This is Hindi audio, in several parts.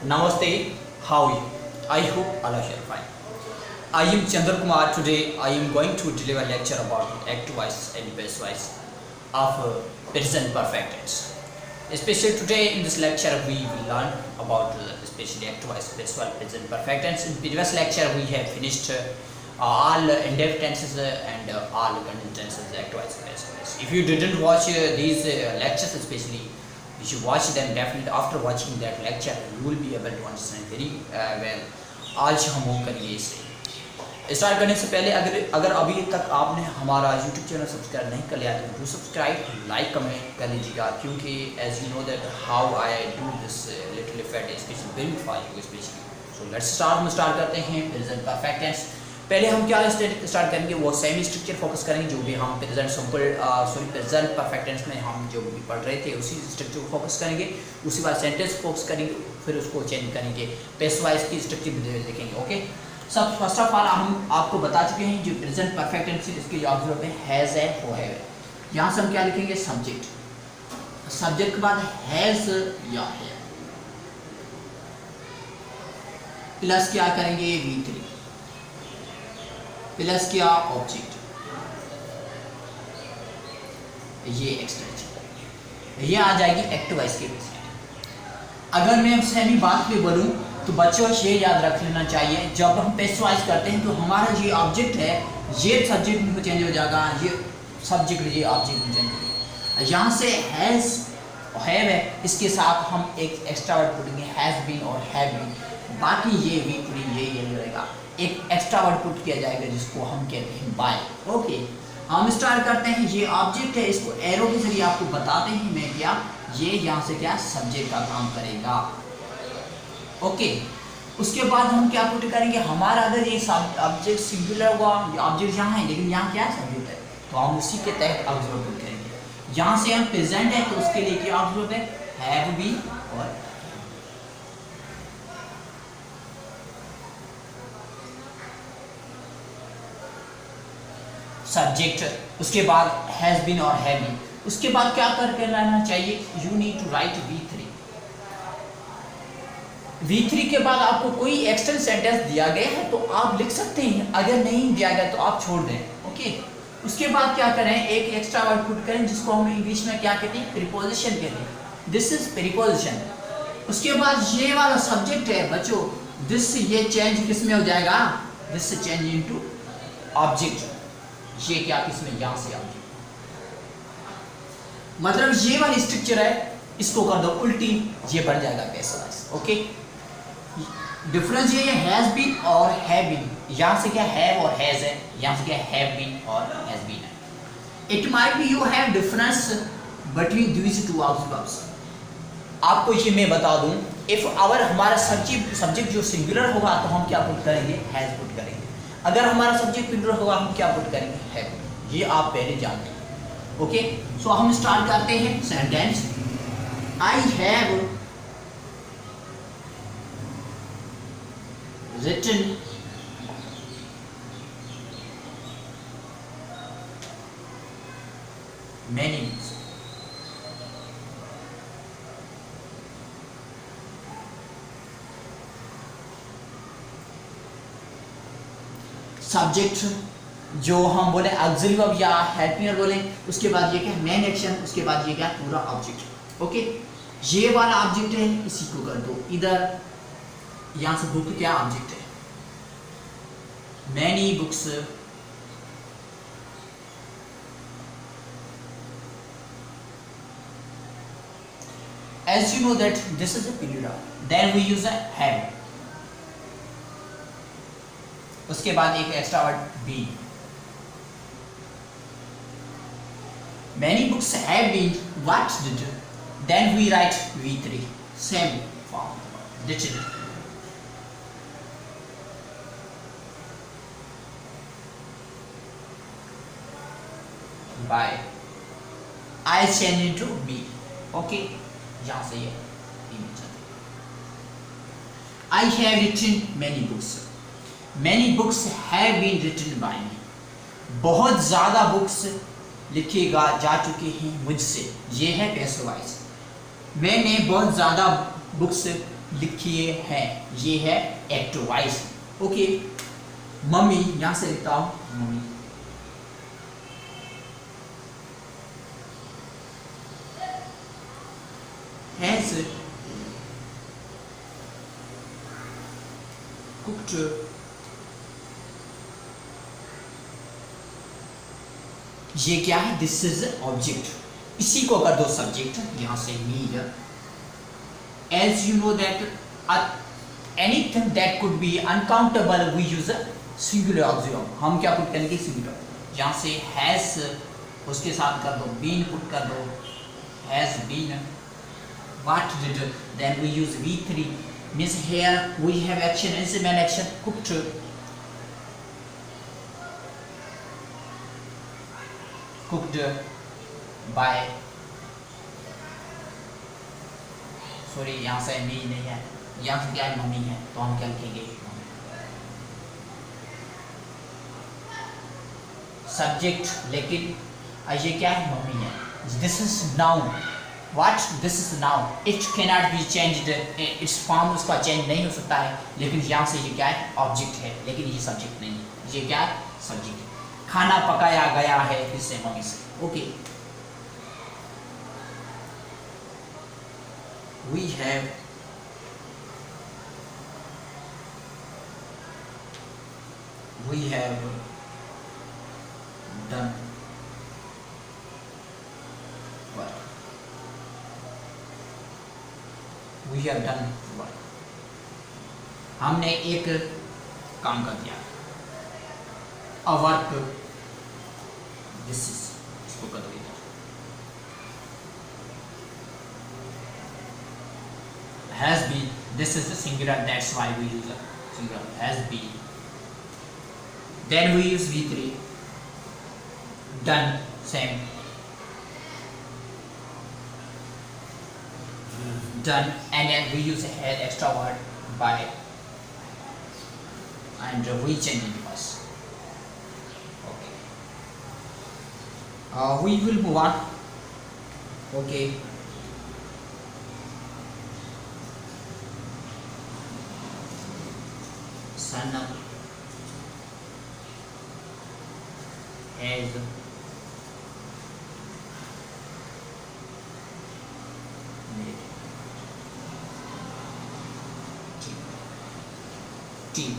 Namaste, how are you? I hope all of you are fine. I am Chandra Kumar. Today I am going to deliver a lecture about active voice and passive voice of present perfect tense. Especially today in this lecture we will learn about especially active voice, passive voice, present perfect tense. In previous lecture we have finished all indefinite tenses and all contingent tenses, active voice, passive voice. If you didn't watch these lectures, especially you should watch them definitely. After watching that lecture you will be able to understand very well. आज हम वो करिए इसे स्टार्ट करने से पहले अगर अभी तक आपने हमारा YouTube चैनल सब्सक्राइब नहीं कर लिया तो सब्सक्राइब, लाइक, कमेंट कर लीजिएगा, क्योंकि as you know that how I do this little effect specially very for you specially. So let's start. हम स्टार्ट करते हैं प्रेजेंट परफेक्ट टेंस. पहले हम क्या स्टार्ट करेंगे, वो सेमी स्ट्रक्चर फोकस करेंगे. जो भी हम present simple present perfect tense में हम जो भी पढ़ रहे थे उसी स्ट्रक्चर को फोकस करेंगे. उसी बार सेंटेंस फोकस करेंगे, फिर उसको चेंज करेंगे, पेस वाइज की स्ट्रक्चर देखेंगे. ओके, सब फर्स्ट ऑफ ऑल हम आपको बता चुके हैं जो प्रेजेंट परफेक्ट टेंस इसके जो ऑब्जर्व है हैज़ है वो है. यहाँ से हम क्या लिखेंगे, सब्जेक्ट. सब्जेक्ट के बाद हैज़ या है प्लस क्या करेंगे V3 प्लस क्या ऑब्जेक्ट, ये एक्सटेंशन, ये आ जाएगी एक्टिव वॉइस के बेस. अगर मैं सेमी बात पे बोलूं तो बच्चों ये याद रख लेना चाहिए, जब हम पेसिव वॉइस करते हैं तो हमारा ये ऑब्जेक्ट है ये सब्जेक्ट में चेंज हो जाएगा, ये सब्जेक्ट ये ऑब्जेक्ट में चेंज हो जाएगा. यहाँ से हैज़ हैव है, इसके साथ हम एक एक्स्ट्रा वर्ड पुटेंगे हैज़ बीन और हैव बीन. बाकी ये V3 ये रहेगा, एक एक्स्ट्रा वर्ड पुट किया जाएगा जिसको हम कहते हैं बाय. ओके, हम स्टार्ट करते हैं. ये ऑब्जेक्ट है, इसको एरो के जरिए आपको बताते हैं मैं क्या, ये यहाँ से क्या सब्जेक्ट का काम करेगा. ओके, उसके बाद हम क्या पुट करेंगे, हमारा अगर ये ऑब्जेक्ट सिंगुलर हुआ, ये ऑब्जेक्ट यहाँ है लेकिन यहाँ क्या सब्जेक्ट है, तो हम उसी के तहत ऑब्जर्व पुट करेंगे. यहाँ से हम प्रेजेंट है तो उसके लिए क्या ऑब्जर्व है, हैव बीन और सब्जेक्ट. उसके बाद हैज बीन और हैव बीन. उसके बाद क्या करके लाना चाहिए, you need to right V3 के बाद आपको कोई एक्सटर्नल सेंटेंस दिया गया है तो आप लिख सकते हैं, अगर नहीं दिया गया तो आप छोड़ दें. ओके, उसके बाद क्या करें, एक एक्स्ट्रा वर्ड पुट करें जिसको हम इंग्लिश में क्या कहते हैं, प्रीपोजिशन कहते हैं. This is preposition. उसके बाद ये वाला सब्जेक्ट है बच्चों, दिस ये चेंज किस में हो जाएगा, दिस चेंज इनटू ऑब्जेक्ट. ये क्या किसमें, यहाँ से ऑब्जेक्ट, मतलब ये वाली स्ट्रक्चर है, इसको कर दो उल्टी, ये बन जाएगा पैसिव वॉइस. ओके, डिफरेंस ये है हैज बीन और हैव बीन. यहाँ से क्या हैव और हैज है, यहाँ से क्या have been or has been है. It might be you have difference between these two objects. आपको ये मैं बता दूं, इफ अवर हमारा सब्जेक्ट जो सिंगुलर होगा तो हम क्या पुट करेंगे, हैज पुट करेंगे. अगर हमारा सब्जेक्ट प्लूरल होगा हम क्या पुट करेंगे, हैव. ये आप पहले जानते हैं. ओके, सो हम स्टार्ट करते हैं sentence. I have written many books. Subject जो हम बोले ऑक्सिलरी वर्ब या हेल्पिंग वर्ब बोले, उसके बाद ये क्या मेन एक्शन, उसके बाद ये क्या पूरा ऑब्जेक्ट. ओके, ये वाला ऑब्जेक्ट है, इसी को कर दो इधर. यहाँ से बुक क्या ऑब्जेक्ट है, many books, as you know that this is a plural, then we use a have. उसके बाद एक extra word be. Many books have been what did, then we write V3 same form written. By I change into B. Okay, यहाँ से ये I have written many books. Many books have been written by me. बहुत ज़्यादा बुक्स लिखे जा चुके हैं मुझसे, ये है पैसिव वॉइस. मैंने बहुत ज़्यादा बुक्स लिखिए हैं, ये है एक्टिव वॉइस। ओके, मम्मी यहां से लिखता हूं, मम्मी। हैज कुक्ड ये क्या है, दिस इज ऑब्जेक्ट। इसी को अगर दो सब्जेक्ट यहां से mean, as you know that anything that could be uncountable we use a singular auxiliary। हम क्या पुट करेंगे, सिंगुलर। यहाँ से has उसके साथ कर दो, been पुट कर दो, has been। what did, then we use V3 means here we have action, is main action, cooked, cooked by, sorry यहाँ से मी नहीं है, यहाँ से क्या है, मम्मी है, तो हम क्या लिखेंगे, सब्जेक्ट, लेकिन ये क्या है, मम्मी है। This is noun, what, this is noun, it can not be changed, it's form उसका चेंज नहीं हो सकता है, लेकिन यहाँ से ये क्या है, ऑब्जेक्ट है, लेकिन ये सब्जेक्ट नहीं है, ये क्या है, सब्जेक्ट। खाना पकाया गया है किससे, मम्मी से। Okay, we have done what, we have done what, हमने एक काम कर दिया, a work, this is, इसको कर दो इधर, has been, this is the singular, that's why we use a singular, has been, then we use V3, done, same, done, and then we use a extra word by, and we change it first. Okay, we will move on. Okay, Sanam has made tea,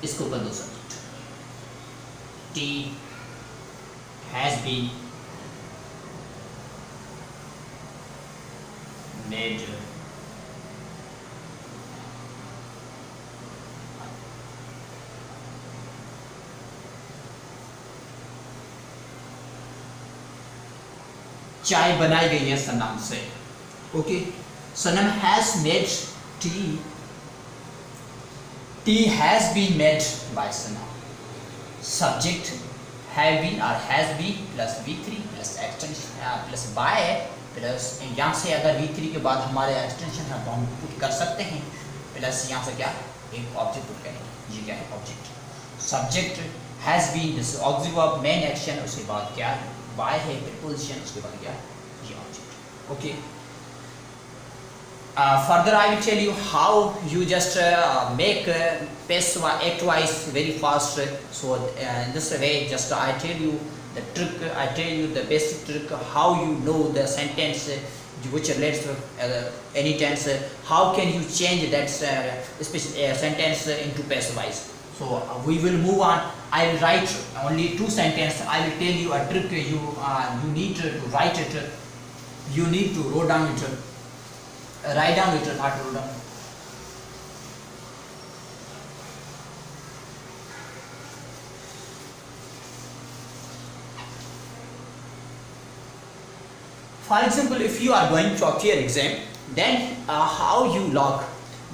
इसको कर दो subject, tea has been made चाय बनाई गई है सनम से। Okay, Sanam has made tea, tea has been made by Sanam, subject have been or has been plus V3 plus extension plus by plus, यहाँ से अगर V3 के बाद हमारे एक्सटेंशन है तो हम पुट कर सकते हैं, प्लस यहाँ से क्या, एक ऑब्जेक्ट पुट करेंगे, ये क्या है, object. Subject has been, this auxiliary verb, main action, उसके बाद क्या बाय है, प्रीपोजिशन, उसके बाद क्या, ये object. Okay, further I will tell you how you just make passive act wise very fast. So in this way, just I tell you the trick, I tell you the basic trick, how you know the sentence which relates to any tense, how can you change that sentence into passive wise. So we will move on. I will write only 2 sentences. I will tell you a trick. You need to write it. You need to write down it. Write down it, not write down. For example, if you are going to appear exam, then how you log,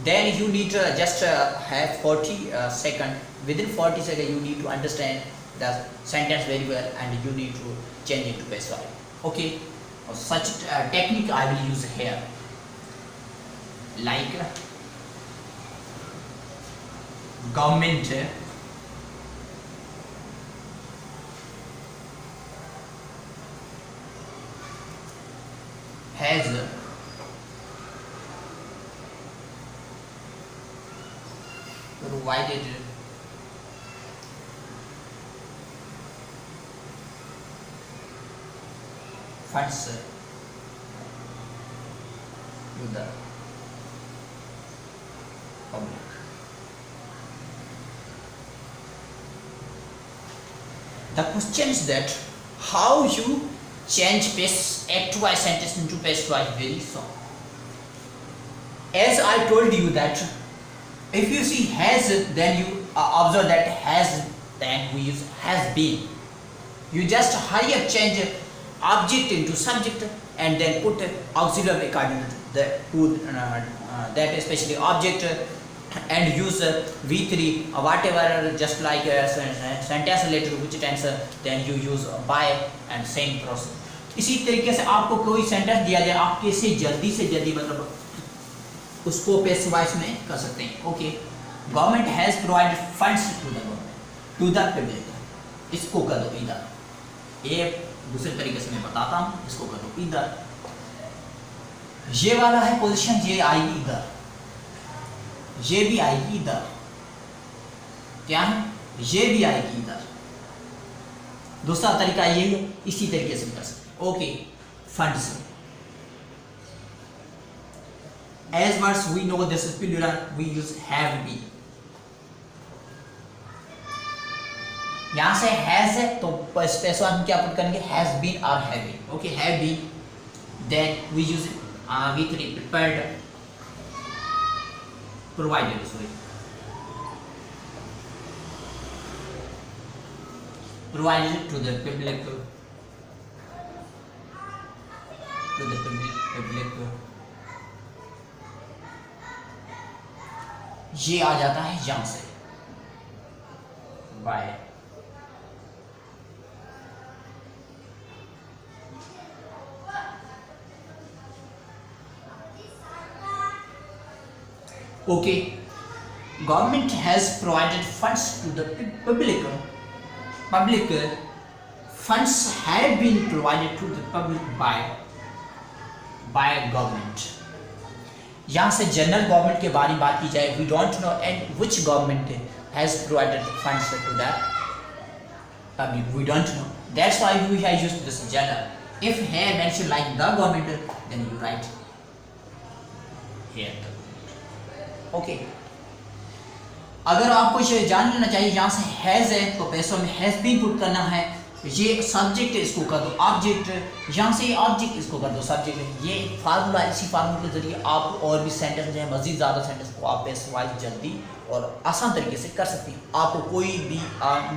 then you need to just have 40 seconds. Within 40 seconds you need to understand the sentence very well and you need to change it to passive. Okay, such technique I will use here, like government has provided funds to the public. The question is that how you change act wise sentence into passive wise very soon. As I told you that if you see has, then you observe that has, then we use has been. You just hurry up change object into subject and then put auxiliary according to that especially object and use V3 whatever, just like sentence related to which tense, then you use by and same process. इसी तरीके से आपको कोई सेंटेंस दिया जाए, आप कैसे जल्दी से जल्दी मतलब उसको पैसिव वॉइस में कर सकते हैं. Okay, government has provided funds to the government to the public. इसको कर दो इधर, ये दूसरे तरीके से मैं बताता हूँ, इसको कर दो इधर. ये वाला है पोजीशन, ये आएगी इधर, ये भी आएगी इधर, क्या है ये भी आएगी इधर. दूसरा तरीका यही है, इसी तरीके से कर सकते हैं. Okay, funds as words we know this is plural, we use have been. यहाँ से has है तो पैसिव हम क्या पुट करेंगे, has been or have been. Okay, have been, then we use V3 prepared, provided, sorry, provided to the public, ये आ जाता है यहाँ से by. Okay, government has provided funds to the public. Public funds have been provided to the public by government. यहाँ से जनरल गवर्नमेंट के बारे में बात की जाए, we don't know and which government has provided funds to the public, we don't know, that's why we have used this general. If है mention like the government, then you write here. Okay, अगर आपको ये जान लेना चाहिए, यहाँ से हैज है तो पैसों में हैज बीन पुट करना है. ये सब्जेक्ट है, इसको कर दो ऑब्जेक्ट, यहाँ से ये ऑब्जेक्ट, इसको कर दो सब्जेक्ट. ये फार्मूला, इसी फार्मूले के जरिए आप और भी सेंटेंस जो है, मजीद ज़्यादा सेंटेंस को आप पैसिव वॉइस जल्दी और आसान तरीके से कर सकते हैं. आपको कोई भी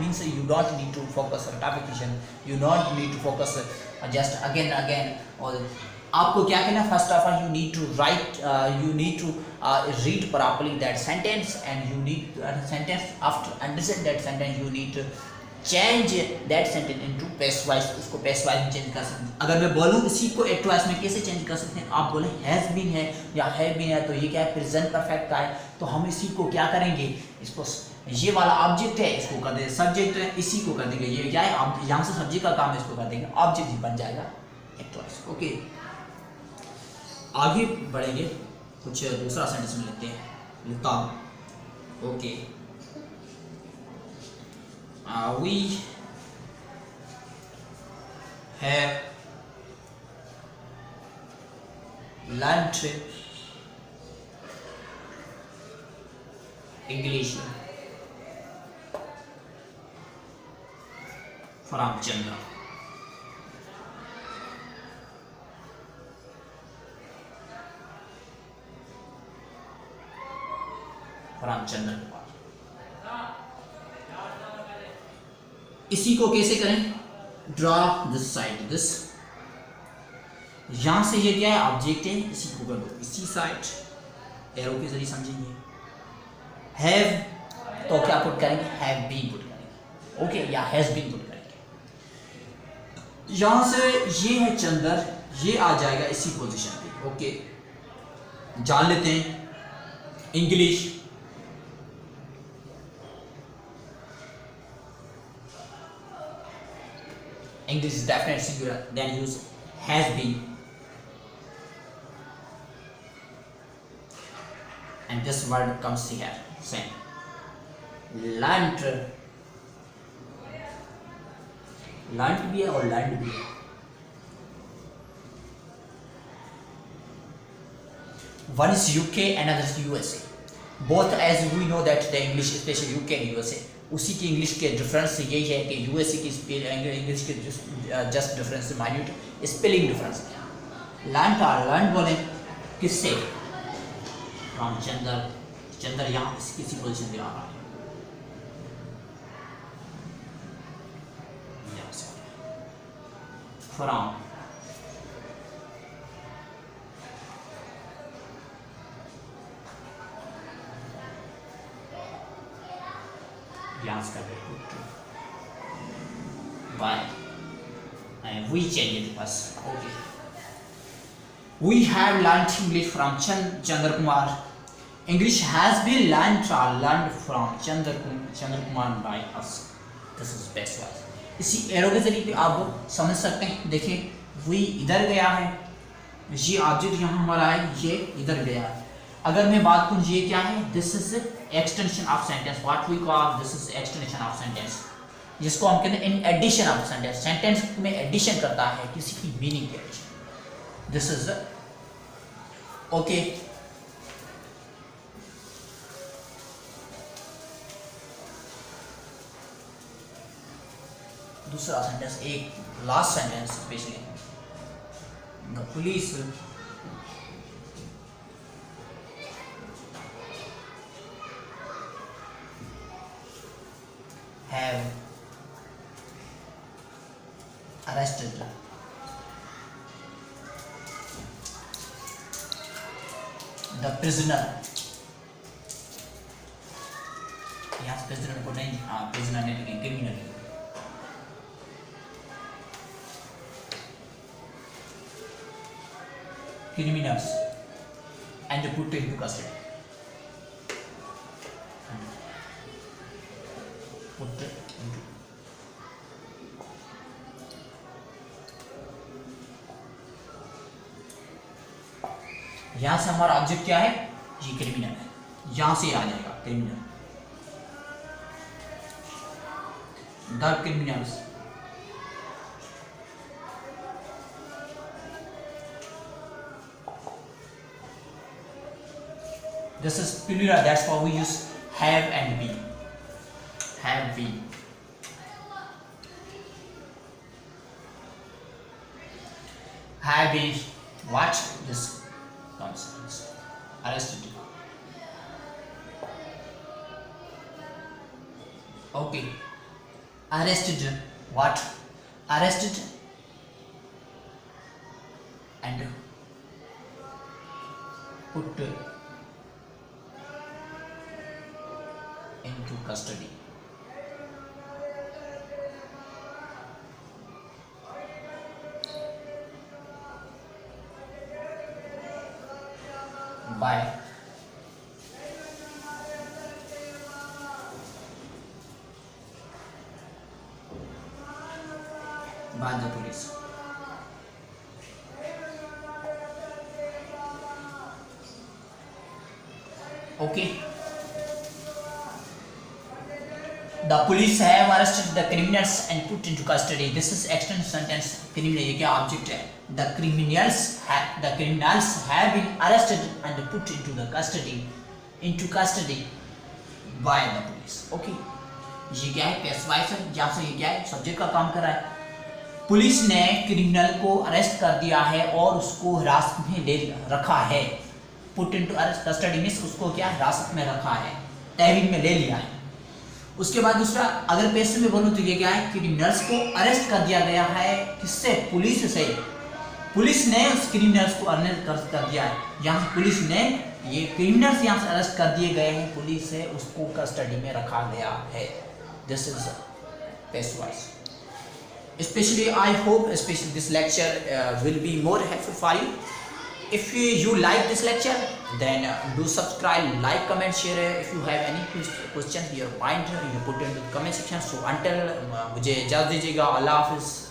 means you don't need to focus repetition, you don't need to focus just again again. और आपको क्या करना, first of all you need to write, you need to read properly that sentence, and you need sentence after understand that sentence you need to change that sentence into passive voice. उसको passive voice में चेंज कर सकते हैं. अगर मैं बोलूँ इसी को active voice में कैसे चेंज कर सकते हैं, आप बोले has been है या have been है, तो ये क्या है, प्रेजेंट परफेक्ट का है. तो हम इसी को क्या करेंगे, इसको ये वाला ऑब्जेक्ट है, इसको कर देंगे सब्जेक्ट है, इसी को कर देंगे ये क्या है, यहाँ से सब्जेक्ट का काम है, इसको कर देंगे ऑब्जेक्ट, ही बन जाएगा एक्टिव वॉइस. ओके, आगे बढ़ेंगे, कुछ दूसरा सेंटेंस में लिखते हैं, लिखता हूँ. Okay, we have learnt English from Chandra. from Chandra. इसी को कैसे करें, ड्रॉ दिस साइड, दिस, यहां से ये क्या है, ऑब्जेक्ट है, इसी को कर दो इसी साइड, एरो के जरिए समझेंगे. हैव तो क्या पुट करेंगे, हैव बीन पुट करेंगे. ओके, या हैज बीन पुट करेंगे. यहां से ये है चंदर, ये आ जाएगा इसी पोजीशन पे. ओके, जान लेते हैं English. English is definite singular, then use has been, and this word comes here, same. Land, land भी है और लैंड भी है। One is UK, another is USA. Both, as we know that the English, especially UK and USA, उसी की इंग्लिश के डिफरेंस यही है कि यूएसए की इंग्लिश के just difference minute spelling difference है। लैंड लैंड बोले किससे, फ्रॉम चंदर, चंदर यहाँ किसी पोजिशन पे आ रहा है, फ्रॉम यहाँ से bye and we change it first. Okay, we have learnt English from Chandra Kumar. English has been learned from Chandra Kumar by us. This is best way. इसी एरो के जरिए आप समझ सकते हैं। देखिए we इधर गया है, ये ऑब्जेक्ट यहाँ हमारा है, ये इधर गया है। अगर मैं बात करूँ ये क्या है, this is extension of sentence, what we call this is extension of sentence, जिसको हम कहते हैं in addition of sentence, sentence में एडिशन करता है किसी की मीनिंग की एडिशन, दिस इज ओके। दूसरा सेंटेंस, एक last sentence specially, the police have arrested the prisoner, यहाँ prisoner को नहीं, हाँ prisoner ने लिखे, criminal, criminals and put into custody, put into, यहां से हमारा ऑब्जेक्ट क्या है, ये क्रिमिनल है, यहां से आ जाएगा criminal, the criminals, this is plural, that's why we use have and be, have been, have been what, this comes arrested, okay, arrested what, arrested and put into custody, by the police, okay, the police have arrested the criminals and put into custody, this is extended sentence, criminal ये क्या object है, the criminals have been arrested and put into the custody by the police, okay, ये क्या है, पेश वाइस है, जहाँ से ये क्या है, सब्जेक्ट का काम कर रहा है, पुलिस ने क्रिमिनल को अरेस्ट कर दिया है और उसको हिरासत में ले रखा है, put into arrest, custody means उसको क्या हिरासत में रखा है, तहवील में ले लिया है। उसके बाद दूसरा, अगर पेश में बोलूं तो ये क्या है, क्रिमिनल्स को अरेस्ट कर दिया गया है, किससे, पुलिस से, पुलिस ने उस क्रिमिनल्स को अरेस्ट कर दिया है, यहाँ पुलिस ने ये क्रिमिनल्स यहाँ से अरेस्ट कर दिए गए हैं, पुलिस से उसको कस्टडी में रखा गया है, दिस इज पेश wise. Especially I hope especially this lecture will be more helpful for you. If you like this lecture, then do subscribe, like, comment, share. If you have any questions, your point you put in the comment section. So until मुझे इजाज़त दीजिएगा, अल्लाह हाफिज़।